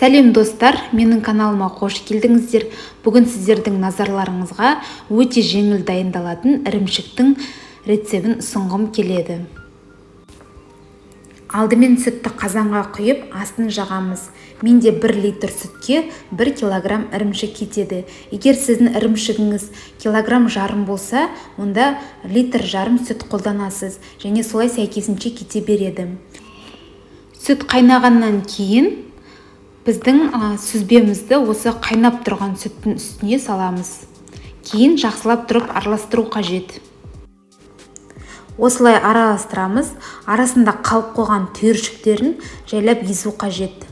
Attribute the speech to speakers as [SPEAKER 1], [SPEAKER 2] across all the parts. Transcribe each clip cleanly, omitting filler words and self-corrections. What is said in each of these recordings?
[SPEAKER 1] Сәлем достар, менің каналыма қош келдіңіздер. Бүгін сіздердің назарларыңызға өте жеңіл дайындалатын ірімшіктің рецебін ұсынғым келеді. Алдымен сүтті қазанға құйып, астын жағамыз. Менде 1 литр сүтке 1 килограмм ірімшік кетеді. Егер сіздің ірімшігіңіз килограмм жарым болса, онда литр жарым сүт қолданасыз, және солай сәйкесінше кете береді. Сүт қайнағаннан кейін біздің сүзбемізді осы қайнап тұрған сүттің үстіне саламыз. Кейін жақсылап тұрып араластыру қажет. Осылай араластырамыз, арасында қалып қойған түйіршіктерін жайлап езу қажет.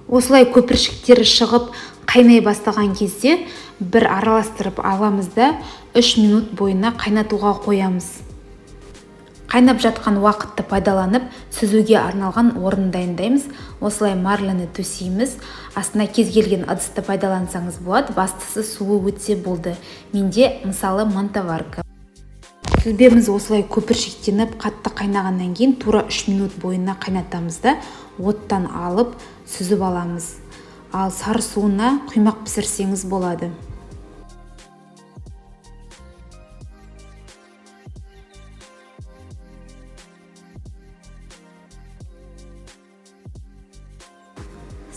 [SPEAKER 1] Осылай көпіршіктері шығып қайнай бастаған кезде бір араластырып аламыз да 3 минут бойына қайнатуға қоямыз. Қайнап жатқан уақытты пайдаланып, сүзуге арналған орын дайындаймыз. Осылай марланы төсейміз. Астына кез келген ыдысты пайдалансаңыз болады, бастысы суы өтсе болды. Менде мысалы мантоварка. Сүзбеміз осылай көпіршіктеніп, қатты қайнағаннан кейін тура 3 минут бойына қайнатамыз да оттан алып сүзіп аламыз. Ал сары суына құймақ пісірсеңіз болады.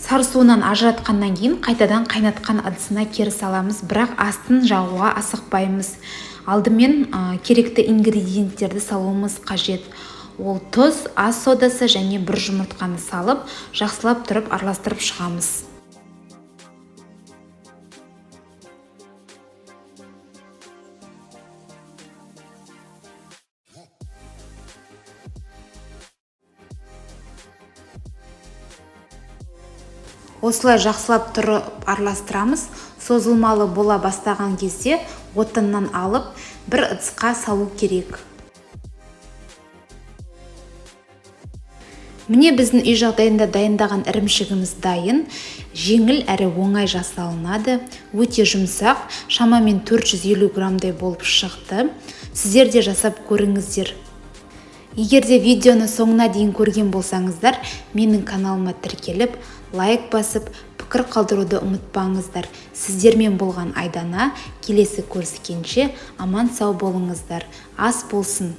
[SPEAKER 1] Сары суынан ажыратқаннан кейін қайтадан қайнатқан ыдысына кері саламыз, бірақ астын жағуға асықпаймыз. Алдымен керекті ингредиенттерді салуымыз қажет. Ол тұз, ас содасы және 1 жұмыртқаны салып, жақсылап тұрып араластырып шығамыз. Осылай жақсылап тұрып араластырамыз. Созылмалы бола бастаған кезде отыннан алып, бір ыдысқа салу керек. Міне біздің үй жағдайында дайындаған ірімшігіміз дайын. Жеңіл әрі оңай жасалынады. Өте жұмсақ, шамамен 450 граммдай болып шықты. Сіздер де жасап көріңіздер. Егер де видеоны соңына дейін көрген болсаңыздар, менің каналыма тіркеліп, лайк басып, пікір қалдыруды ұмытпаңыздар. Сіздермен болған Айдана, келесі көріскенше аман сау болыңыздар. Ас болсын!